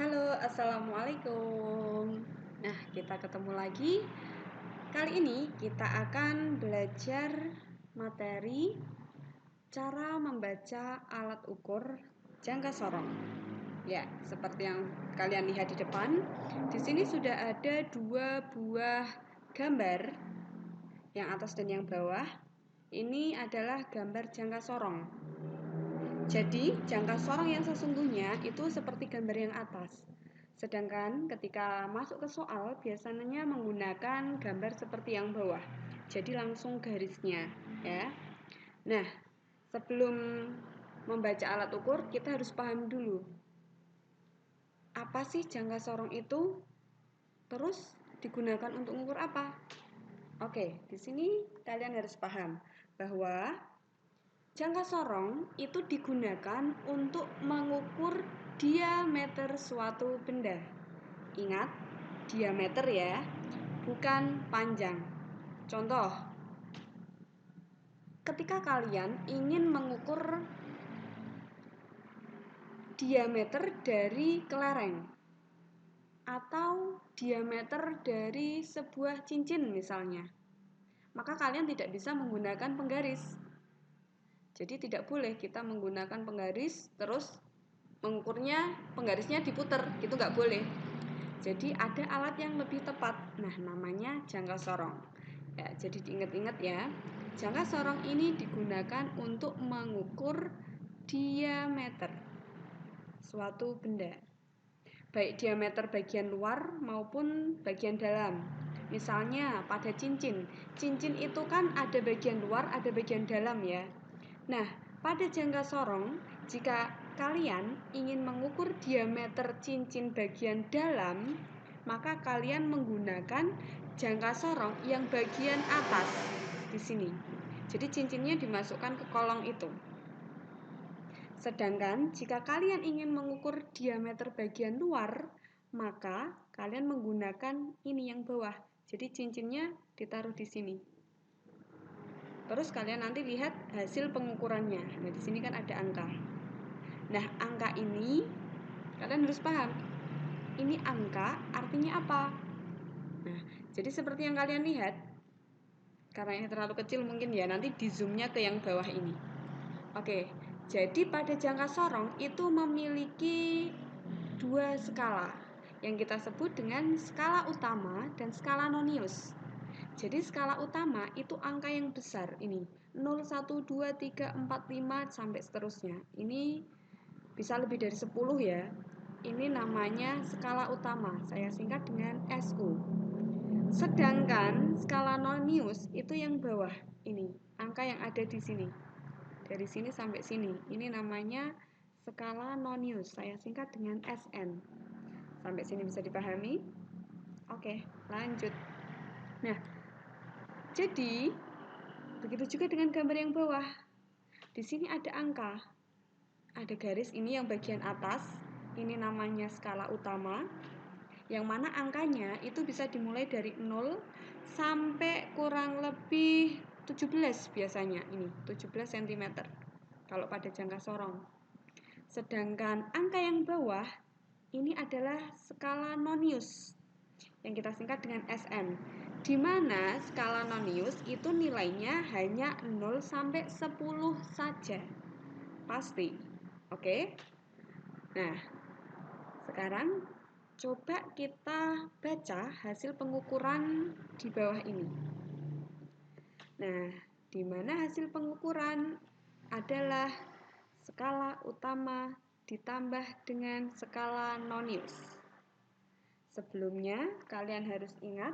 Halo, assalamualaikum. Nah, kita ketemu lagi. Kali ini kita akan belajar materi cara membaca alat ukur jangka sorong. Ya, seperti yang kalian lihat di depan, di sini sudah ada dua buah gambar, yang atas dan yang bawah. Ini adalah gambar jangka sorong. Jadi, jangka sorong yang sesungguhnya itu seperti gambar yang atas. Sedangkan ketika masuk ke soal, biasanya menggunakan gambar seperti yang bawah. Jadi langsung garisnya, ya. Nah, sebelum membaca alat ukur, kita harus paham dulu. Apa sih jangka sorong itu? Terus digunakan untuk mengukur apa? Oke, di sini kalian harus paham bahwa jangka sorong itu digunakan untuk mengukur diameter suatu benda. Ingat, diameter ya, bukan panjang. Contoh, ketika kalian ingin mengukur diameter dari kelereng atau diameter dari sebuah cincin misalnya, maka kalian tidak bisa menggunakan penggaris. Jadi tidak boleh kita menggunakan penggaris terus mengukurnya penggarisnya diputer, itu nggak boleh. Jadi ada alat yang lebih tepat. Nah, namanya jangka sorong. Ya, jadi diingat-ingat ya. Jangka sorong ini digunakan untuk mengukur diameter suatu benda. Baik diameter bagian luar maupun bagian dalam. Misalnya pada cincin. Cincin itu kan ada bagian luar, ada bagian dalam ya. Nah, pada jangka sorong, jika kalian ingin mengukur diameter cincin bagian dalam, maka kalian menggunakan jangka sorong yang bagian atas di sini. Jadi cincinnya dimasukkan ke kolong itu. Sedangkan jika kalian ingin mengukur diameter bagian luar, maka kalian menggunakan ini yang bawah. Jadi cincinnya ditaruh di sini. Terus kalian nanti lihat hasil pengukurannya. Nah, di sini kan ada angka. Nah, angka ini kalian harus paham. Ini angka artinya apa? Nah, jadi seperti yang kalian lihat, karena ini terlalu kecil mungkin ya, nanti di zoomnya ke yang bawah ini. Oke, jadi pada jangka sorong itu memiliki dua skala yang kita sebut dengan skala utama dan skala nonius. Jadi skala utama itu angka yang besar ini 0, 1, 2, 3, 4, 5 sampai seterusnya. Ini bisa lebih dari 10 ya. Ini namanya skala utama. Saya singkat dengan SU. Sedangkan skala nonius itu yang bawah ini, angka yang ada di sini. Dari sini sampai sini. Ini namanya skala nonius. Saya singkat dengan SN. Sampai sini bisa dipahami? Oke, lanjut. Nah, jadi, begitu juga dengan gambar yang bawah. Di sini ada angka. Ada garis ini yang bagian atas. Ini namanya skala utama. Yang mana angkanya itu bisa dimulai dari 0 sampai kurang lebih 17 biasanya. Ini 17 cm. Kalau pada jangka sorong. Sedangkan angka yang bawah ini adalah skala nonius. Yang kita singkat dengan SN. Di mana skala nonius itu nilainya hanya 0 sampai 10 saja. Pasti. Oke? Nah, sekarang coba kita baca hasil pengukuran di bawah ini. Nah, di mana hasil pengukuran adalah skala utama ditambah dengan skala nonius. Sebelumnya, kalian harus ingat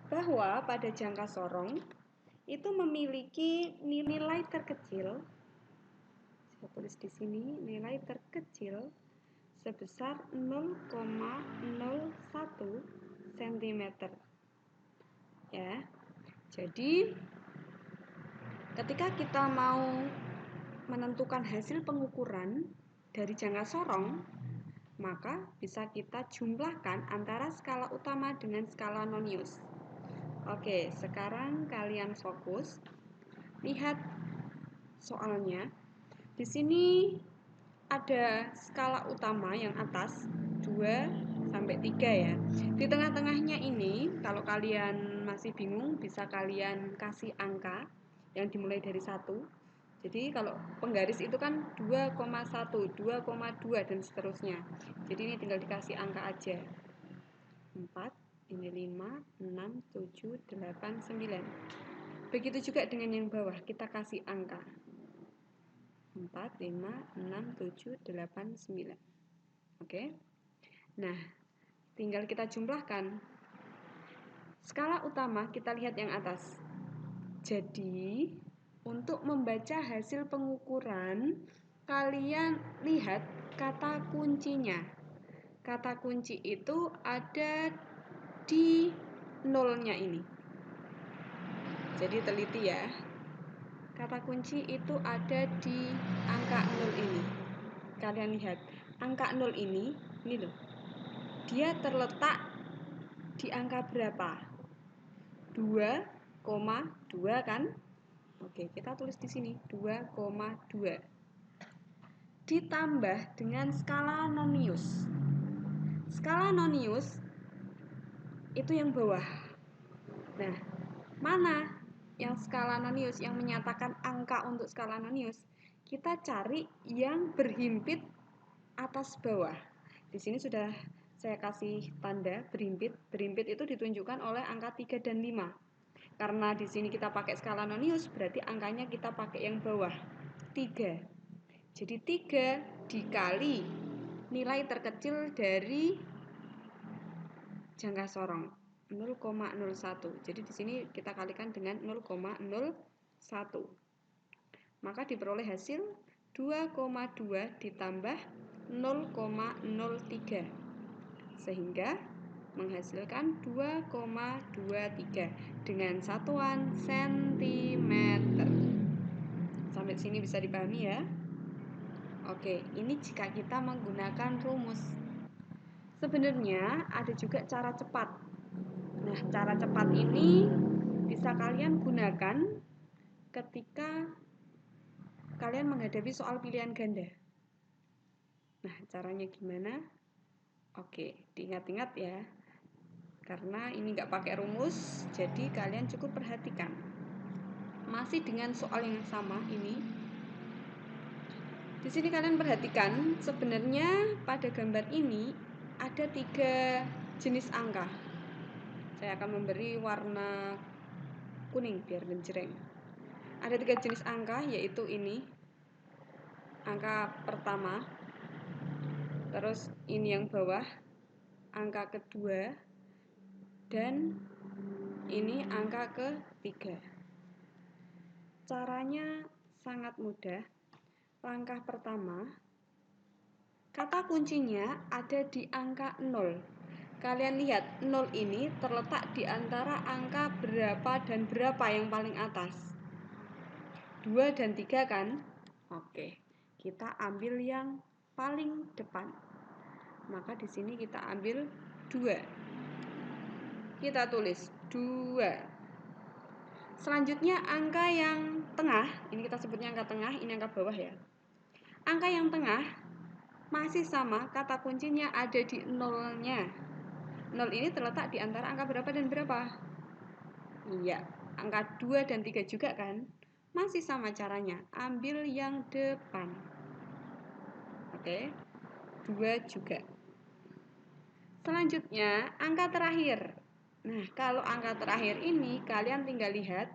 bahwa pada jangka sorong itu memiliki nilai terkecil. Saya tulis di sini nilai terkecil sebesar 0,01 cm. Ya. Jadi ketika kita mau menentukan hasil pengukuran dari jangka sorong, maka bisa kita jumlahkan antara skala utama dengan skala nonius. Oke, sekarang kalian fokus. Lihat soalnya. Di sini ada skala utama yang atas 2 2 sampai 3 ya. Di tengah-tengahnya ini, kalau kalian masih bingung, bisa kalian kasih angka yang dimulai dari 1. Jadi kalau penggaris itu kan 2,1, 2,2 dan seterusnya. Jadi ini tinggal dikasih angka aja. 4, ini 5, 6, 7, 8, 9. Begitu juga dengan yang bawah, kita kasih angka. 4, 5, 6, 7, 8, 9. Oke. Nah, tinggal kita jumlahkan. Skala utama kita lihat yang atas. Jadi, untuk membaca hasil pengukuran, kalian lihat kata kuncinya. Kata kunci itu ada di nolnya ini. Jadi teliti ya. Kata kunci itu ada di angka 0 ini. Kalian lihat, angka 0 ini loh. Dia terletak di angka berapa? 2,2 kan? Oke, kita tulis di sini 2,2. Ditambah dengan skala nonius. Skala nonius itu yang bawah. Nah, mana yang skala nonius yang menyatakan angka untuk skala nonius? Kita cari yang berhimpit atas bawah. Di sini sudah saya kasih tanda berhimpit. Berhimpit itu ditunjukkan oleh angka 3 dan 5. Karena di sini kita pakai skala nonius, berarti angkanya kita pakai yang bawah, 3. Jadi 3 dikali nilai terkecil dari jangka sorong, 0,01. Jadi di sini kita kalikan dengan 0,01. Maka diperoleh hasil 2,2 ditambah 0,03. Sehingga menghasilkan 2,23 dengan satuan sentimeter. Sampai sini bisa dipahami ya? Oke, ini jika kita menggunakan rumus. Sebenarnya ada juga cara cepat. Nah, cara cepat ini bisa kalian gunakan ketika kalian menghadapi soal pilihan ganda. Nah, caranya gimana? Oke, diingat-ingat ya. Karena ini nggak pakai rumus, jadi kalian cukup perhatikan. Masih dengan soal yang sama ini. Di sini kalian perhatikan, sebenarnya pada gambar ini ada 3 jenis angka. Saya akan memberi warna kuning biar menjreng. Ada 3 jenis angka, yaitu ini. Angka pertama. Terus ini yang bawah, angka kedua. Dan ini angka ketiga. Caranya sangat mudah. Langkah pertama, kata kuncinya ada di angka 0. Kalian lihat, 0 ini terletak di antara angka berapa dan berapa yang paling atas? 2 dan 3 kan? Oke, kita ambil yang paling depan. Maka di sini kita ambil 2. Kita tulis 2. Selanjutnya angka yang tengah, ini kita sebutnya angka tengah, ini angka bawah ya. Angka yang tengah masih sama, kata kuncinya ada di nolnya. 0 ini terletak di antara angka berapa dan berapa? Iya, angka 2 dan 3 juga kan? Masih sama caranya, ambil yang depan. Oke, 2 juga. Selanjutnya, angka terakhir. Nah, kalau angka terakhir ini, kalian tinggal lihat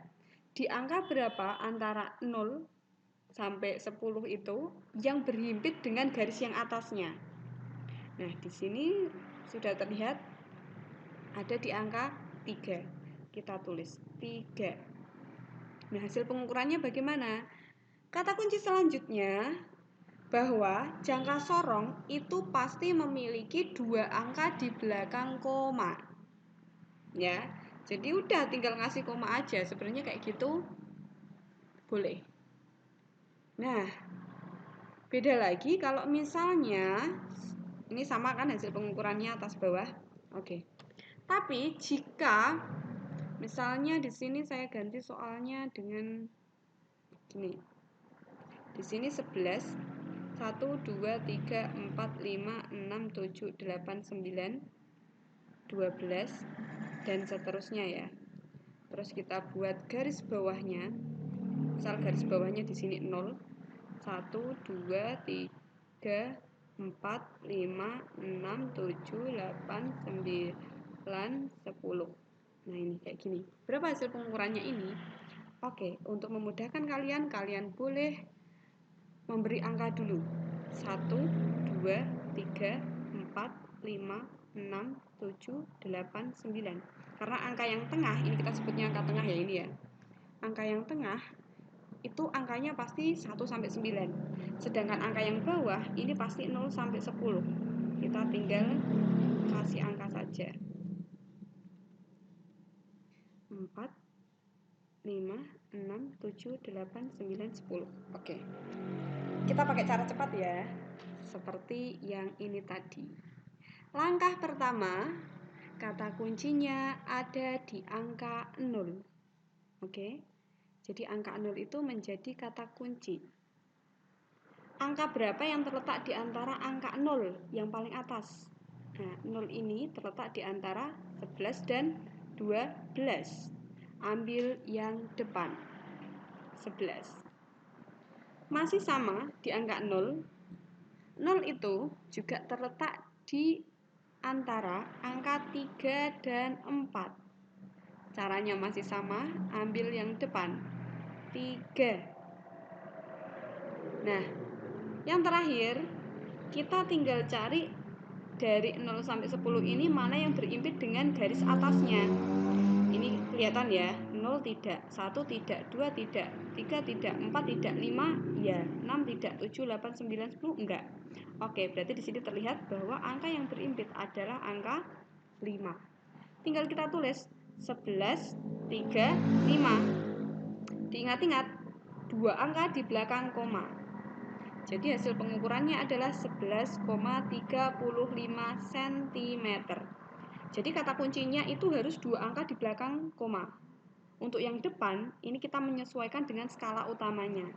di angka berapa antara 0 sampai 10 itu yang berhimpit dengan garis yang atasnya. Nah, di sini sudah terlihat ada di angka 3. Kita tulis 3. Nah, hasil pengukurannya bagaimana? Kata kunci selanjutnya bahwa jangka sorong itu pasti memiliki 2 angka di belakang koma. Ya, jadi udah tinggal ngasih koma aja. Sebenarnya kayak gitu boleh. Nah, beda lagi kalau misalnya ini sama kan hasil pengukurannya atas bawah. Oke. Tapi jika misalnya di sini saya ganti soalnya dengan gini. Di sini 11, 1, 2, 3, 4, 5, 6, 7, 8, 9, 12, dan seterusnya ya. Terus kita buat garis bawahnya. Misal garis bawahnya di sini 0. 1, 2, 3, 4, 5, 6, 7, 8, 9, 10. Nah ini kayak gini. Berapa hasil pengukurannya ini? Oke, untuk memudahkan kalian boleh memberi angka dulu. 1, 2, 3, 4, 5, 6, 7, 8, 9. Karena angka yang tengah, ini kita sebutnya angka tengah ya ini ya. Angka yang tengah itu angkanya pasti 1 sampai 9. Sedangkan angka yang bawah ini pasti 0 sampai 10. Kita tinggal kasih angka saja. 4, 5, 6, 7, 8, 9, 10. Oke. Kita pakai cara cepat ya. Seperti yang ini tadi. Langkah pertama, kata kuncinya ada di angka 0. Oke. Jadi angka 0 itu menjadi kata kunci. Angka berapa yang terletak di antara angka 0 yang paling atas? Nah, 0 ini terletak di antara 11 dan 12. Ambil yang depan. 11. Masih sama di angka 0. 0 itu juga terletak di antara angka 3 dan 4. Caranya masih sama, ambil yang depan. 3. Nah, yang terakhir, kita tinggal cari dari 0 sampai 10 ini mana yang berimpit dengan garis atasnya. Ini kelihatan ya, 0 tidak, 1 tidak, 2 tidak, 3 tidak, 4 tidak, 5 ya, 6 tidak, 7, 8, 9, 10 enggak. Oke, berarti di sini terlihat bahwa angka yang berimpit adalah angka 5. Tinggal kita tulis 11, 3, 5. Diingat-ingat, 2 angka di belakang koma. Jadi hasil pengukurannya adalah 11,35 cm. Jadi kata kuncinya itu harus 2 angka di belakang koma. Untuk yang depan, ini kita menyesuaikan dengan skala utamanya.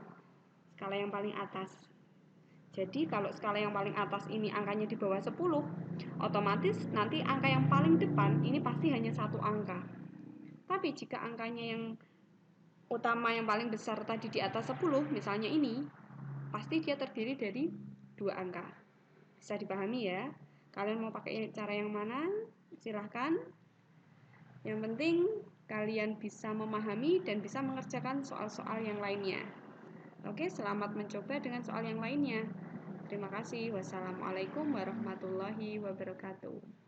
Skala yang paling atas. Jadi kalau skala yang paling atas ini angkanya di bawah 10, otomatis nanti angka yang paling depan ini pasti hanya 1 angka. Tapi jika angkanya yang utama yang paling besar tadi di atas 10, misalnya ini, pasti dia terdiri dari 2 angka. Bisa dipahami ya? Kalian mau pakai cara yang mana? Silahkan. Yang penting kalian bisa memahami dan bisa mengerjakan soal-soal yang lainnya. Oke, selamat mencoba dengan soal yang lainnya. Terima kasih. Wassalamualaikum warahmatullahi wabarakatuh.